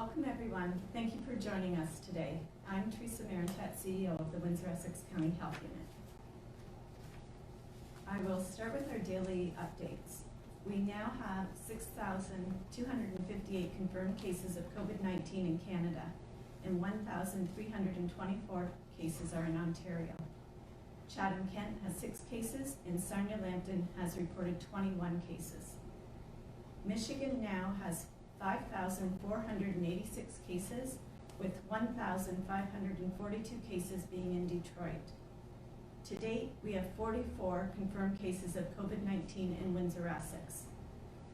Welcome everyone. Thank you for joining us today. I'm Theresa Marentette, CEO of the Windsor-Essex County Health Unit. I will start with our daily updates. We now have 6,258 confirmed cases of COVID-19 in Canada, and 1,324 cases are in Ontario. Chatham-Kent has 6 cases, and Sarnia-Lambton has reported 21 cases. Michigan now has 5,486 cases, with 1,542 cases being in Detroit. To date, we have 44 confirmed cases of COVID-19 in Windsor-Essex.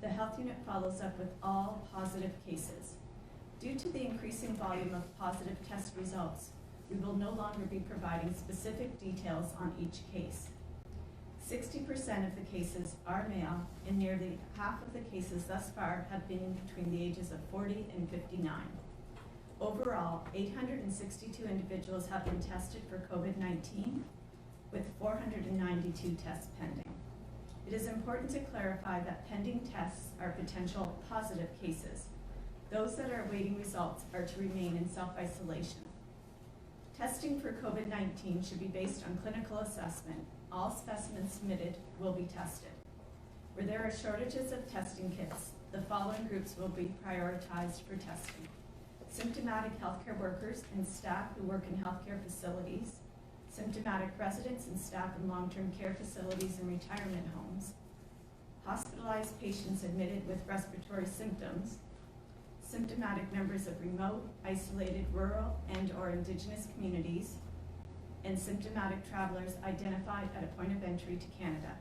The health unit follows up with all positive cases. Due to the increasing volume of positive test results, we will no longer be providing specific details on each case. 60% of the cases are male, and nearly half of the cases thus far have been between the ages of 40 and 59. Overall, 862 individuals have been tested for COVID-19, with 492 tests pending. It is important to clarify that pending tests are potential positive cases. Those that are awaiting results are to remain in self-isolation. Testing for COVID-19 should be based on clinical assessment. All specimens submitted will be tested. Where there are shortages of testing kits, the following groups will be prioritized for testing: symptomatic healthcare workers and staff who work in healthcare facilities, symptomatic residents and staff in long-term care facilities and retirement homes, hospitalized patients admitted with respiratory symptoms, symptomatic members of remote, isolated, rural, and/or Indigenous communities, and symptomatic travelers identified at a point of entry to Canada.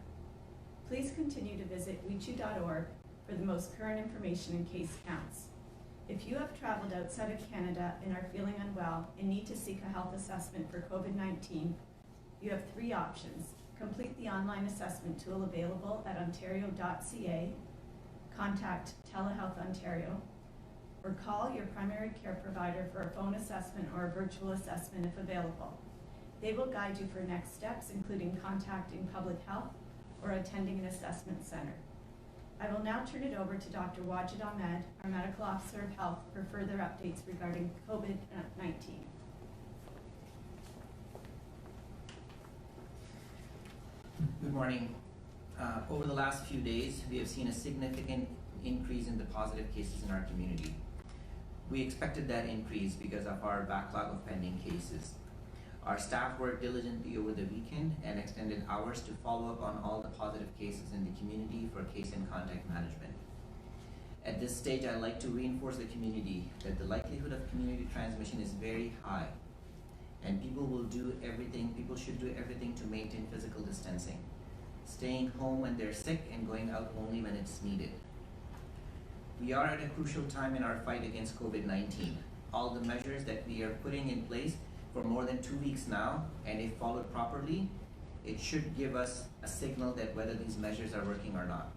Please continue to visit WECHU.org for the most current information and case counts. If you have traveled outside of Canada and are feeling unwell and need to seek a health assessment for COVID-19, you have 3 options. Complete the online assessment tool available at ontario.ca, contact Telehealth Ontario, or call your primary care provider for a phone assessment or a virtual assessment if available. They will guide you for next steps, including contacting public health or attending an assessment center. I will now turn it over to Dr. Wajid Ahmed, our Medical Officer of Health, for further updates regarding COVID-19. Good morning. Over the last few days, we have seen a significant increase in the positive cases in our community. We expected that increase because of our backlog of pending cases. Our staff worked diligently over the weekend and extended hours to follow up on all the positive cases in the community for case and contact management. At this stage, I'd like to reinforce the community that the likelihood of community transmission is very high, and people should do everything to maintain physical distancing, staying home when they're sick and going out only when it's needed. We are at a crucial time in our fight against COVID-19. All the measures that we are putting in place for more than 2 weeks now, and if followed properly, it should give us a signal that whether these measures are working or not.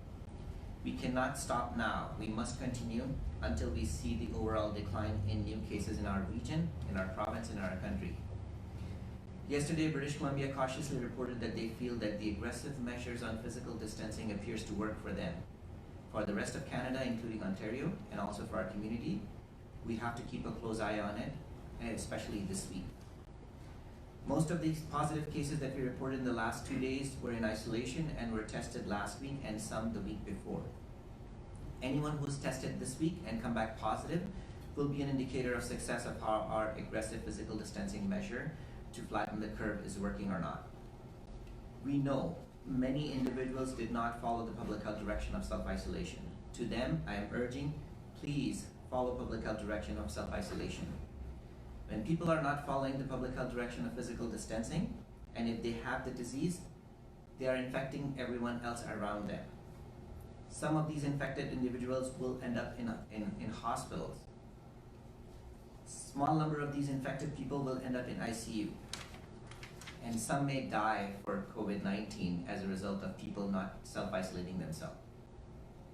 We cannot stop now. We must continue until we see the overall decline in new cases in our region, in our province, in our country. Yesterday, British Columbia cautiously reported that they feel that the aggressive measures on physical distancing appears to work for them. For the rest of Canada, including Ontario, and also for our community, we have to keep a close eye on it, and especially this week. Most of these positive cases that we reported in the last 2 days were in isolation and were tested last week and some the week before. Anyone who's tested this week and come back positive will be an indicator of success of how our aggressive physical distancing measure to flatten the curve is working or not. We know many individuals did not follow the public health direction of self-isolation. To them, I am urging, please follow public health direction of self-isolation. When people are not following the public health direction of physical distancing, and if they have the disease, they are infecting everyone else around them. Some of these infected individuals will end up in hospitals. Small number of these infected people will end up in ICU. And some may die for COVID-19 as a result of people not self-isolating themselves.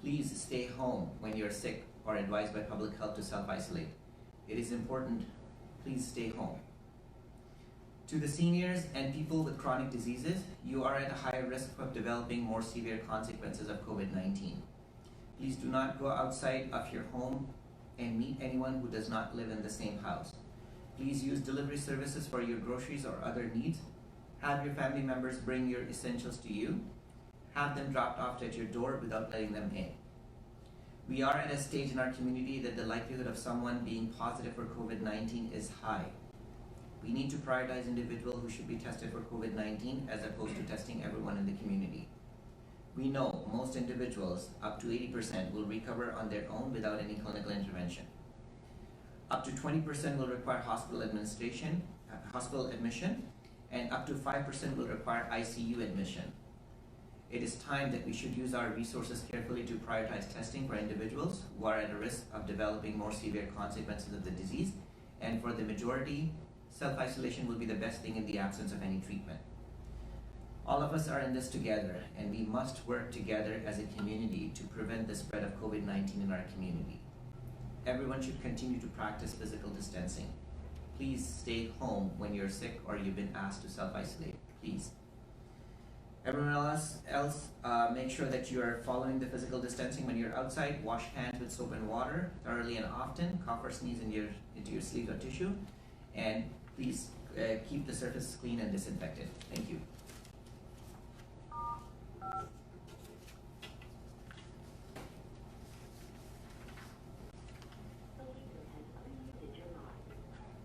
Please stay home when you're sick or advised by public health to self-isolate. It is important. Please stay home. To the seniors and people with chronic diseases, you are at a higher risk of developing more severe consequences of COVID-19. Please do not go outside of your home and meet anyone who does not live in the same house. Please use delivery services for your groceries or other needs. Have your family members bring your essentials to you. Have them dropped off at your door without letting them in. We are at a stage in our community that the likelihood of someone being positive for COVID-19 is high. We need to prioritize individuals who should be tested for COVID-19 as opposed to testing everyone in the community. We know most individuals, up to 80%, will recover on their own without any clinical intervention. Up to 20% will require hospital admission, and up to 5% will require ICU admission. It is time that we should use our resources carefully to prioritize testing for individuals who are at a risk of developing more severe consequences of the disease, and for the majority, self-isolation will be the best thing in the absence of any treatment. All of us are in this together, and we must work together as a community to prevent the spread of COVID-19 in our community. Everyone should continue to practice physical distancing. Please stay home when you're sick or you've been asked to self-isolate, please. Everyone else, make sure that you are following the physical distancing when you're outside. Wash hands with soap and water thoroughly and often. Cough or sneeze into your sleeves or tissue. And please keep the surface clean and disinfected. Thank you.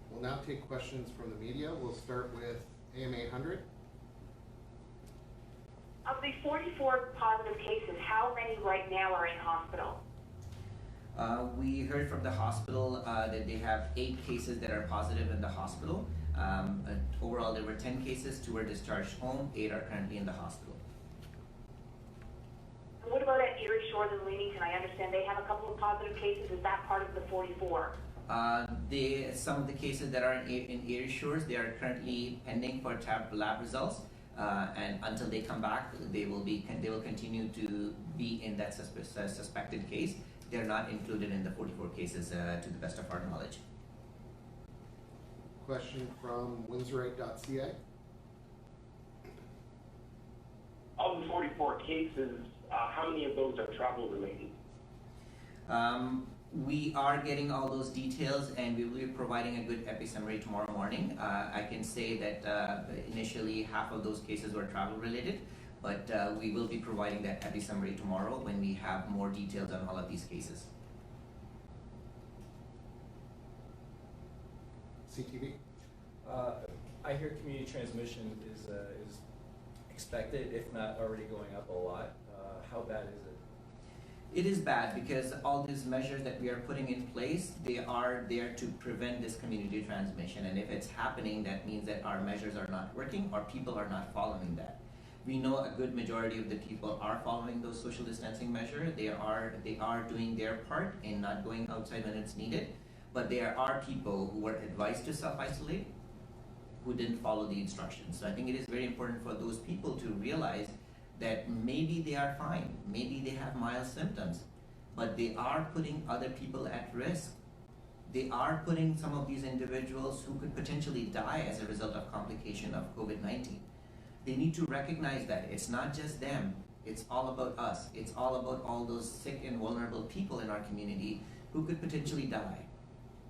We'll now take questions from the media. We'll start with AMA 100. Of the 44 positive cases, how many right now are in hospital? We heard from the hospital that they have 8 cases that are positive in the hospital. Overall, there were 10 cases, 2 were discharged home, 8 are currently in the hospital. And what about at Erie Shores and Leamington? I understand they have a couple of positive cases. Is that part of the 44? Some of the cases that are in Erie Shores, they are currently pending for lab results. And until they come back, they will continue to be in that suspected case. They're not included in the 44 cases to the best of our knowledge. Question from Windsor-Essex.ca. Of the 44 cases, how many of those are travel related? We are getting all those details, and we will be providing a good epi-summary tomorrow morning. I can say that initially half of those cases were travel related, but we will be providing that epi-summary tomorrow when we have more details on all of these cases. CTV. I hear community transmission is expected, if not already going up a lot. How bad is it? It is bad because all these measures that we are putting in place, they are there to prevent this community transmission. And if it's happening, that means that our measures are not working or people are not following that. We know a good majority of the people are following those social distancing measures. They are doing their part in not going outside when it's needed. But there are people who were advised to self-isolate who didn't follow the instructions. So I think it is very important for those people to realize that maybe they are fine, maybe they have mild symptoms, but they are putting other people at risk. They are putting some of these individuals who could potentially die as a result of complication of COVID-19. They need to recognize that it's not just them, it's all about us. It's all about all those sick and vulnerable people in our community who could potentially die.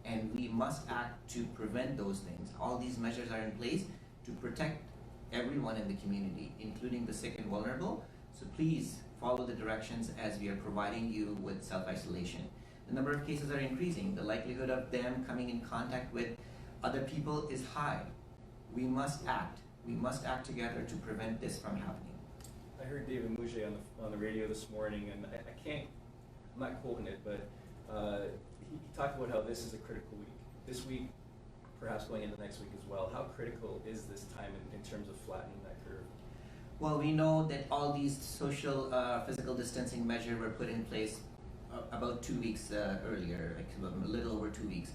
And we must act to prevent those things. All these measures are in place to protect everyone in the community, including the sick and vulnerable. So please follow the directions as we are providing you with self-isolation. The number of cases are increasing. The likelihood of them coming in contact with other people is high. We must act. We must act together to prevent this from happening. I heard David Mouget on the radio this morning, and I'm not quoting it, but he talked about how this is a critical week. This week, perhaps going into next week as well. How critical is this time in terms of flattening that curve? Well, we know that all these social physical distancing measures were put in place about 2 weeks earlier, like a little over 2 weeks.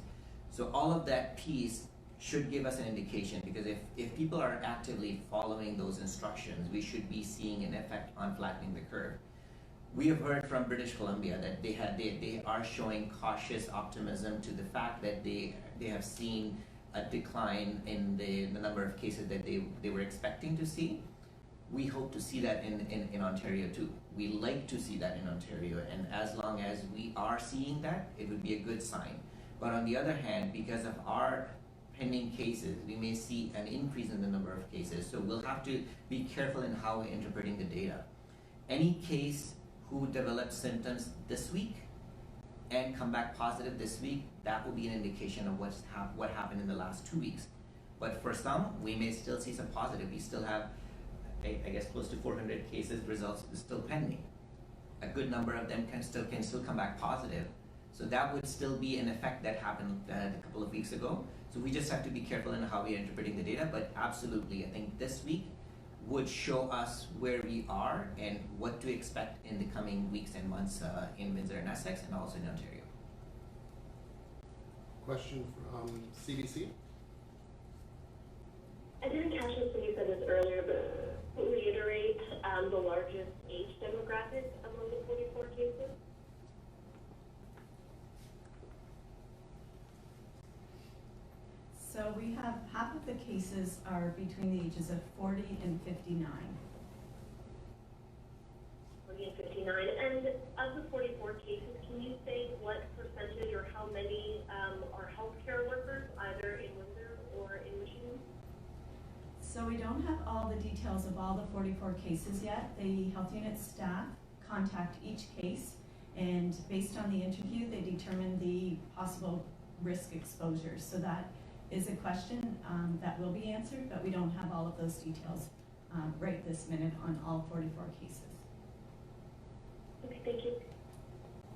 So all of that piece should give us an indication, because if people are actively following those instructions, we should be seeing an effect on flattening the curve. We have heard from British Columbia that they are showing cautious optimism to the fact that they have seen a decline in the number of cases that they were expecting to see. We hope to see that in Ontario too. We like to see that in Ontario, and as long as we are seeing that, it would be a good sign. But on the other hand, because of our pending cases, we may see an increase in the number of cases. So we'll have to be careful in how we're interpreting the data. Any case who develops symptoms this week and come back positive this week, that will be an indication of what happened in the last 2 weeks. But for some, we may still see some positive. We still have, I guess, close to 400 cases results still pending. A good number of them can still come back positive. So that would still be an effect that happened a couple of weeks ago. So we just have to be careful in how we are interpreting the data. But absolutely, I think this week would show us where we are and what to expect in the coming weeks and months in Windsor-Essex and also in Ontario. Question from CBC. I didn't catch this when you said this earlier, but reiterate the largest age demographic among the 44 cases. So we have half of the cases are between the ages of 40 and 59. 40 and 59. And of the 44 cases, can you say what percentage or how many are healthcare workers, either in Windsor or in WECHU? So we don't have all the details of all the 44 cases yet. The health unit staff contact each case, and based on the interview, they determine the possible risk exposures. So that is a question that will be answered, but we don't have all of those details right this minute on all 44 cases. Okay, thank you.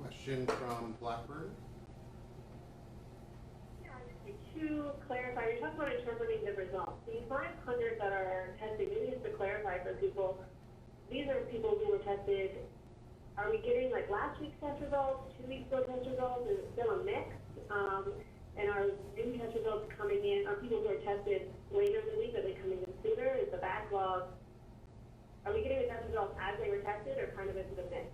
Question from Blackburn. Yeah, to clarify, you're talking about interpreting the results. The 500 that are tested, maybe just to clarify for people, these are people who were tested. Are we getting like last week's test results, 2 weeks ago test results? Is it still a mix? And are new test results coming in? Are people who are tested later in the week? Are they coming in sooner? Is the backlog? Are we getting the test results as they were tested, or kind of into the mix?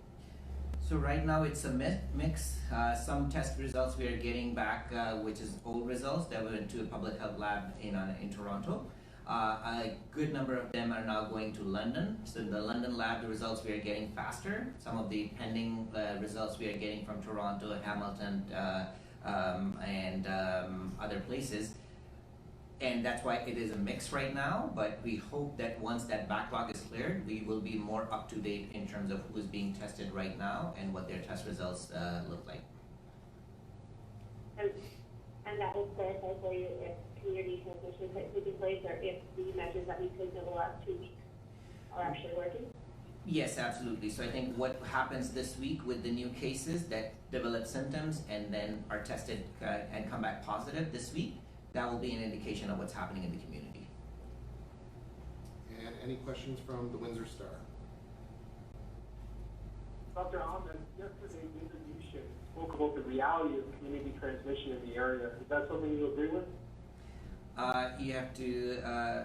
So right now it's a mix. Some test results we are getting back, which is old results that went to a public health lab in Toronto. A good number of them are now going to London. So the London lab, the results we are getting faster. Some of the pending results we are getting from Toronto, Hamilton, and other places. And that's why it is a mix right now, but we hope that once that backlog is cleared, we will be more up to date in terms of who's being tested right now and what their test results look like. And that will clarify for you if community transmission takes place, or if the measures that we've taken over the last 2 weeks are actually working? Yes, absolutely. So I think what happens this week with the new cases that develop symptoms and then are tested and come back positive this week, that will be an indication of what's happening in the community. And any questions from the Windsor Star? Dr. Ahmed, yesterday Windsor Leadership spoke about the reality of community transmission in the area. Is that something you agree with? You have to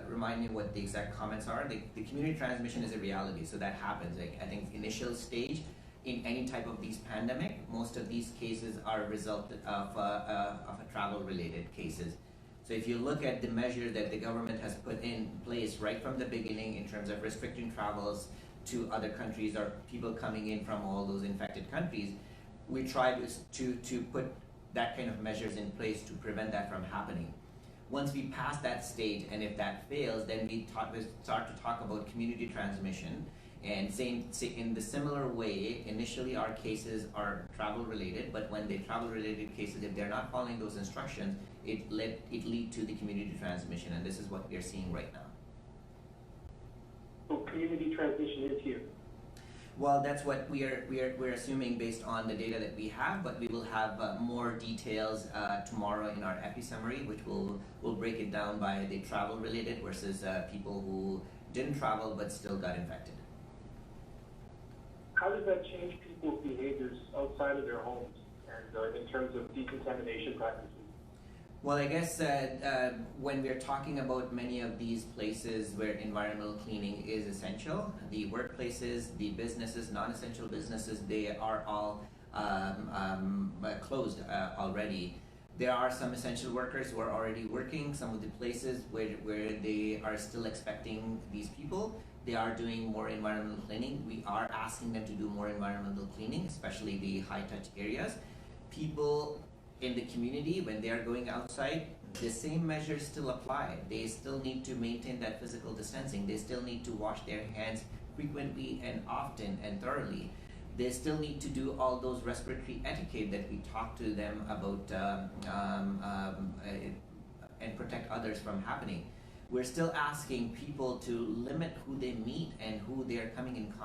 remind me what the exact comments are. The community transmission is a reality, so that happens. I think initial stage in any type of these pandemic, most of these cases are a result of a travel-related cases. So if you look at the measure that the government has put in place right from the beginning in terms of restricting travels to other countries or people coming in from all those infected countries, we try to put that kind of measures in place to prevent that from happening. Once we pass that stage, and if that fails, then we start to talk about community transmission. And in the similar way, initially our cases are travel related, but when they travel related cases, if they're not following those instructions, it lead to the community transmission, and this is what we are seeing right now. So community transmission is here. Well, that's what we're assuming based on the data that we have, but we will have more details tomorrow in our epi summary, which will break it down by the travel related versus people who didn't travel but still got infected. How does that change people's behaviors outside of their homes and in terms of decontamination practices? Well, I guess when we're talking about many of these places where environmental cleaning is essential, the workplaces, the businesses, non-essential businesses, they are all closed already. There are some essential workers who are already working, some of the places where they are still expecting these people, They are doing more environmental cleaning. We are asking them to do more environmental cleaning, especially the high-touch areas. People in the community, when they are going outside, the same measures still apply. They still need to maintain that physical distancing. They still need to wash their hands frequently and often and thoroughly. They still need to do all those respiratory etiquette that we talk to them about and protect others from happening. We're still asking people to limit who they meet and who they are coming in contact